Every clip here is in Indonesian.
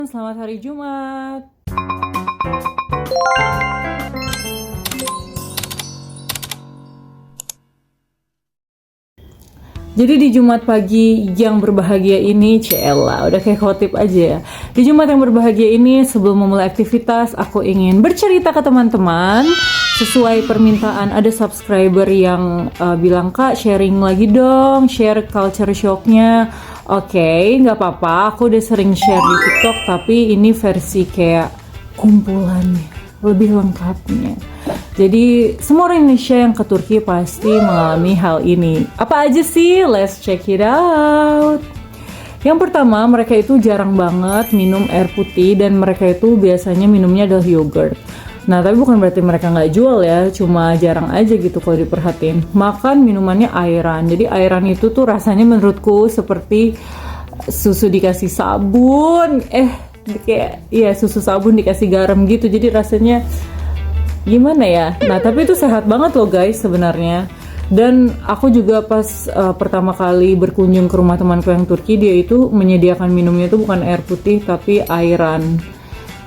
Selamat hari Jumat. Jadi di Jumat pagi yang berbahagia ini, Ciela, udah kayak khotib aja ya. Di Jumat yang berbahagia ini, sebelum memulai aktivitas, aku ingin bercerita ke teman-teman. Sesuai permintaan, ada subscriber yang bilang, Kak, sharing lagi dong, share culture shocknya. Oke, nggak apa-apa, aku udah sering share di TikTok, tapi ini versi kayak kumpulannya, lebih lengkapnya. Jadi semua orang Indonesia yang ke Turki pasti mengalami hal ini. Apa aja sih? Let's check it out. Yang pertama, mereka itu jarang banget minum air putih dan mereka itu biasanya minumnya adalah yogurt. Nah, tapi bukan berarti mereka nggak jual ya, cuma jarang aja gitu kalau diperhatiin. Makan minumannya airan. Jadi airan itu tuh rasanya menurutku seperti susu dikasih sabun. Kayak ya susu sabun dikasih garam gitu. Jadi rasanya gimana ya? Nah, tapi itu sehat banget loh guys sebenarnya. Dan aku juga pas pertama kali berkunjung ke rumah temanku yang Turki, dia itu menyediakan minumnya itu bukan air putih tapi airan.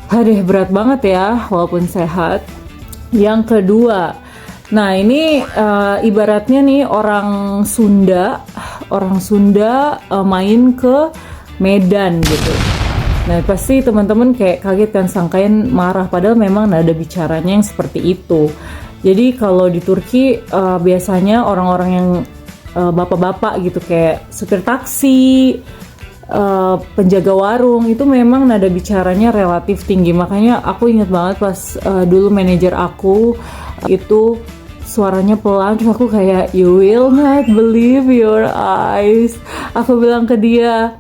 Aduh, berat banget ya walaupun sehat. Yang kedua, nah ini ibaratnya nih orang Sunda main ke Medan gitu. Nah, pasti teman-teman kayak kaget kan, sangkain marah, padahal memang nada bicaranya yang seperti itu. Jadi kalau di Turki biasanya orang-orang yang bapak-bapak gitu kayak supir taksi, penjaga warung itu memang nada bicaranya relatif tinggi. Makanya aku inget banget pas dulu manajer aku itu suaranya pelan, terus aku kayak you will not believe your eyes. Aku bilang ke dia,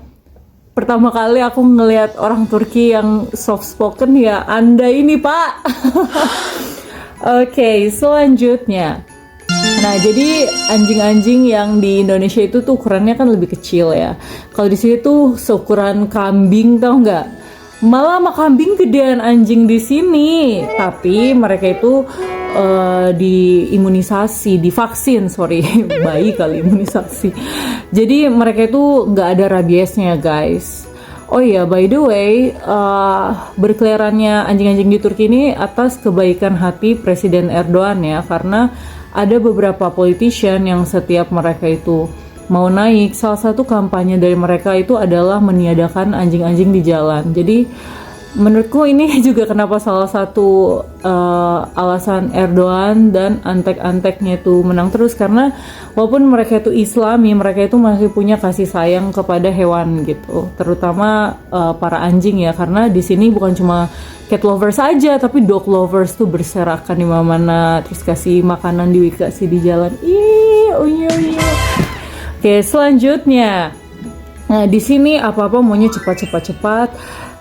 pertama kali aku ngelihat orang Turki yang soft spoken ya Anda ini Pak. Oke, selanjutnya. Nah, jadi anjing-anjing yang di Indonesia itu tuh ukurannya kan lebih kecil ya. Kalau di sini tuh seukuran kambing, tau nggak? Malah sama kambing gedean anjing di sini. Tapi mereka itu divaksin, bayi kali imunisasi. Jadi mereka itu nggak ada rabiesnya guys. Oh iya, by the way, berkeliarannya anjing-anjing di Turki ini atas kebaikan hati Presiden Erdogan ya, karena ada beberapa politician yang setiap mereka itu mau naik, salah satu kampanye dari mereka itu adalah meniadakan anjing-anjing di jalan. Jadi menurutku ini juga kenapa salah satu alasan Erdogan dan antek-anteknya itu menang terus, karena walaupun mereka itu Islami, mereka itu masih punya kasih sayang kepada hewan gitu, terutama para anjing ya, karena di sini bukan cuma cat lovers aja, tapi dog lovers tuh berserakan di mana-mana, terus kasih makanan dikasih di jalan. Oke, selanjutnya. Nah, di sini apa-apa maunya cepat.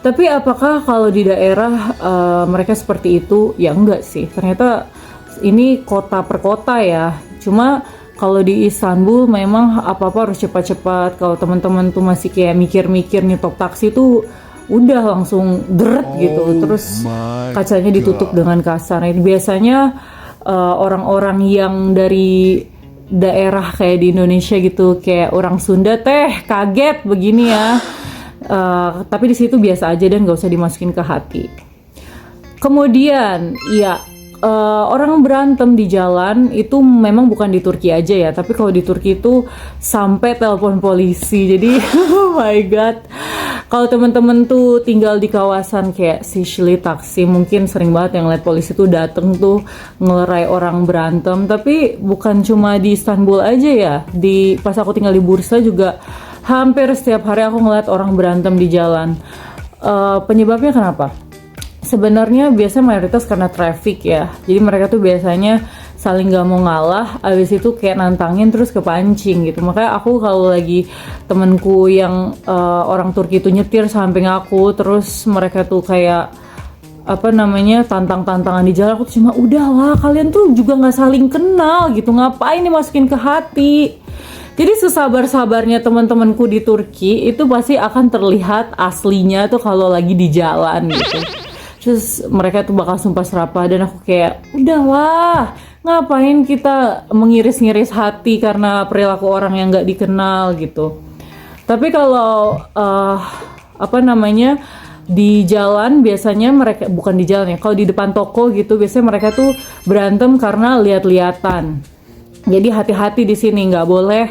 Tapi apakah kalau di daerah mereka seperti itu? Ya enggak sih. Ternyata ini kota per kota ya. Cuma kalau di Istanbul memang apa-apa harus cepat-cepat. Kalau teman-teman tuh masih kayak mikir-mikir nih top taksi tuh udah langsung deret gitu. Terus kacanya ditutup dengan kasar. Nah, biasanya orang-orang yang dari daerah kayak di Indonesia gitu, kayak orang Sunda teh kaget begini ya. Tapi di situ biasa aja dan nggak usah dimasukin ke hati. Kemudian, ya orang berantem di jalan itu memang bukan di Turki aja ya, tapi kalau di Turki itu sampai telepon polisi. Jadi, oh my god, kalau teman-teman tuh tinggal di kawasan kayak Şişli, Taksim, mungkin sering banget yang lihat polisi tuh dateng tuh ngelerai orang berantem. Tapi bukan cuma di Istanbul aja ya, pas aku tinggal di Bursa juga hampir setiap hari aku ngeliat orang berantem di jalan. Penyebabnya kenapa? Sebenarnya biasanya mayoritas karena traffic ya. Jadi mereka tuh biasanya saling gak mau ngalah, abis itu kayak nantangin terus kepancing gitu. Makanya aku kalau lagi temenku yang orang Turki itu nyetir samping aku, terus mereka tuh kayak tantang-tantangan di jalan, aku tuh cuma udahlah, kalian tuh juga gak saling kenal gitu, ngapain dimasukin ke hati. Jadi sesabar-sabarnya teman-temanku di Turki itu pasti akan terlihat aslinya tuh kalau lagi di jalan gitu. Terus mereka tuh bakal sumpah serapah, dan aku kayak udahlah, ngapain kita mengiris-ngiris hati karena perilaku orang yang gak dikenal gitu. Tapi kalau di jalan biasanya mereka, bukan di jalan ya, kalau di depan toko gitu biasanya mereka tuh berantem karena lihat-lihatan. Jadi hati-hati di sini, nggak boleh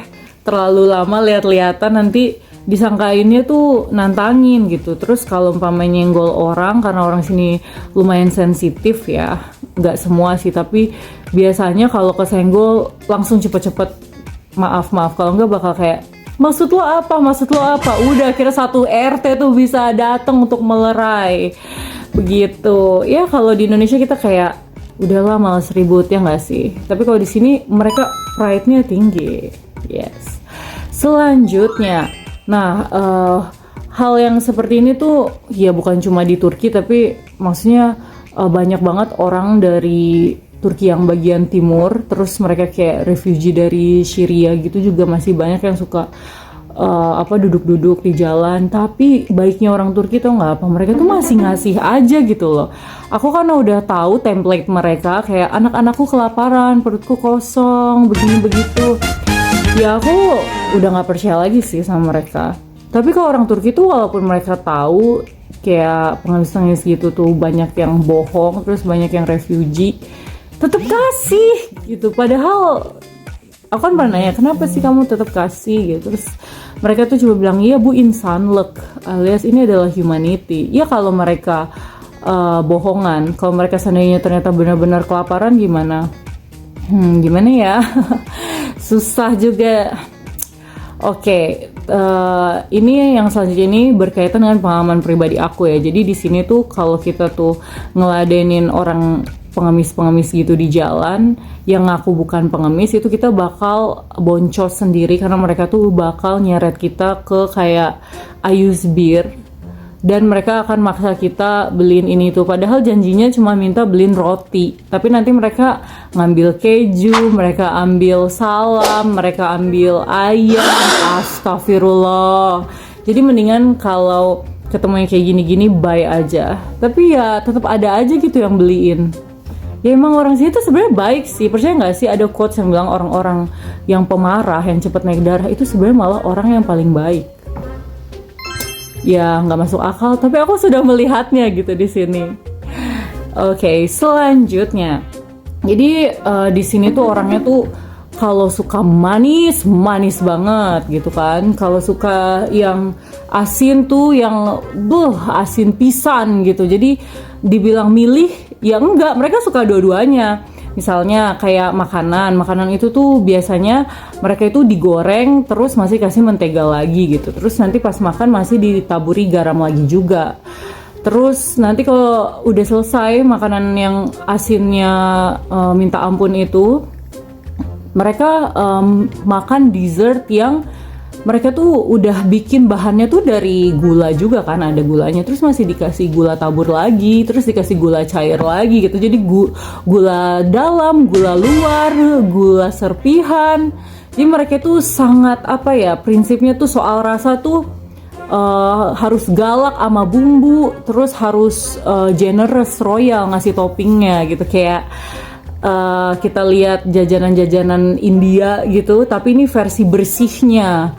terlalu lama lihat-lihatan, nanti disangkainnya tuh nantangin gitu. Terus kalau umpamanya nyenggol orang, karena orang sini lumayan sensitif ya, nggak semua sih, tapi biasanya kalau kesenggol langsung cepet-cepet maaf, kalau nggak bakal kayak maksud lo apa, udah kira satu RT tuh bisa datang untuk melerai begitu ya. Kalau di Indonesia kita kayak udahlah males ribut ya nggak sih, tapi kalau di sini mereka pride-nya tinggi. Yes. Selanjutnya, nah hal yang seperti ini tuh ya bukan cuma di Turki, tapi maksudnya banyak banget orang dari Turki yang bagian timur, terus mereka kayak refugee dari Syria gitu juga masih banyak yang suka duduk-duduk di jalan. Tapi baiknya orang Turki tuh nggak apa, mereka tuh masih ngasih aja gitu loh. Aku kan udah tahu template mereka, kayak anak-anakku kelaparan, perutku kosong, begini begitu. Ya aku udah nggak percaya lagi sih sama mereka. Tapi kalau orang Turki tuh walaupun mereka tahu kayak pengemis-pengemis gitu tuh banyak yang bohong, terus banyak yang refugee, tetap kasih gitu. Padahal aku kan pernah nanya, kenapa sih kamu tetap kasih gitu. Terus mereka tuh coba bilang, iya bu, insanlek, alias ini adalah humanity. Ya kalau mereka bohongan, kalau mereka seandainya ternyata benar-benar kelaparan gimana? Gimana ya? Susah juga. Oke, ini yang selanjutnya ini berkaitan dengan pengalaman pribadi aku ya. Jadi di sini tuh kalau kita tuh ngeladenin orang pengemis-pengemis gitu di jalan yang ngaku bukan pengemis, itu kita bakal boncos sendiri karena mereka tuh bakal nyeret kita ke kayak Ayus Bir, dan mereka akan maksa kita beliin ini itu, padahal janjinya cuma minta beliin roti, tapi nanti mereka ngambil keju, mereka ambil salam, mereka ambil ayam. Astagfirullah. Jadi mendingan kalau ketemu yang kayak gini-gini buy aja, tapi ya tetap ada aja gitu yang beliin. Ya emang orang sini tuh sebenarnya baik sih, percaya nggak sih ada quotes yang bilang orang-orang yang pemarah, yang cepet naik darah itu sebenarnya malah orang yang paling baik. Ya nggak masuk akal, tapi aku sudah melihatnya gitu di sini. Oke, selanjutnya, jadi di sini tuh orangnya tuh kalau suka manis banget gitu kan. Kalau suka yang asin tuh yang asin pisan gitu. Jadi dibilang milih ya enggak, mereka suka dua-duanya. Misalnya kayak makanan itu tuh biasanya mereka itu digoreng terus masih kasih mentega lagi gitu. Terus nanti pas makan masih ditaburi garam lagi juga. Terus nanti kalau udah selesai makanan yang asinnya minta ampun itu, mereka makan dessert yang mereka tuh udah bikin bahannya tuh dari gula juga kan, ada gulanya, terus masih dikasih gula tabur lagi, terus dikasih gula cair lagi gitu. Jadi gula dalam, gula luar, gula serpihan. Jadi mereka tuh sangat prinsipnya tuh soal rasa tuh harus galak sama bumbu, terus harus generous, royal ngasih toppingnya gitu. Kayak kita lihat jajanan-jajanan India gitu, tapi ini versi bersihnya.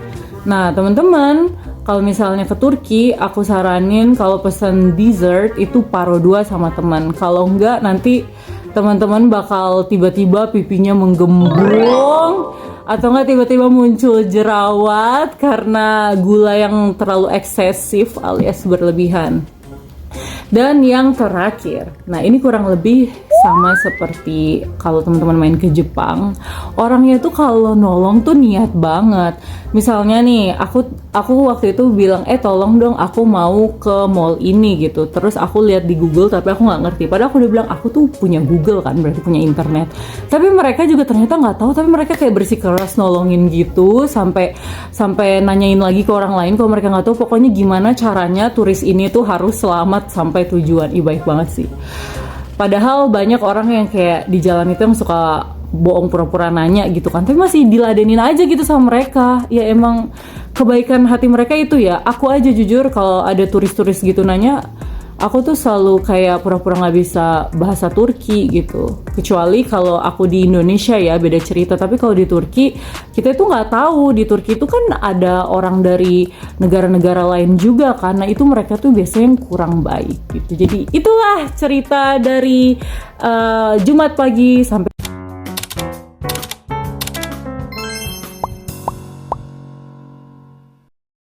Nah teman-teman, kalau misalnya ke Turki, aku saranin kalau pesen dessert itu paro 2 sama teman. Kalau enggak nanti teman-teman bakal tiba-tiba pipinya menggembung, atau enggak tiba-tiba muncul jerawat karena gula yang terlalu eksesif alias berlebihan. Dan yang terakhir, nah ini kurang lebih sama seperti kalau teman-teman main ke Jepang, orangnya tuh kalau nolong tuh niat banget. Misalnya nih, aku waktu itu bilang, tolong dong, aku mau ke mall ini gitu. Terus aku lihat di Google, tapi aku nggak ngerti. Padahal aku udah bilang aku tuh punya Google kan, berarti punya internet. Tapi mereka juga ternyata nggak tahu. Tapi mereka kayak bersikeras nolongin gitu, sampai nanyain lagi ke orang lain kalau mereka nggak tahu. Pokoknya gimana caranya turis ini tuh harus selamat sampai tujuan. Baik banget sih. Padahal banyak orang yang kayak di jalan itu yang suka bohong pura-pura nanya gitu kan, tapi masih diladenin aja gitu sama mereka. Ya emang kebaikan hati mereka itu ya. Aku aja jujur kalau ada turis-turis gitu nanya, aku tuh selalu kayak pura-pura nggak bisa bahasa Turki gitu. Kecuali kalau aku di Indonesia ya beda cerita, tapi kalau di Turki kita tuh nggak tahu, di Turki itu kan ada orang dari negara-negara lain juga, karena itu mereka tuh biasanya yang kurang baik gitu. Jadi itulah cerita dari Jumat pagi. Sampai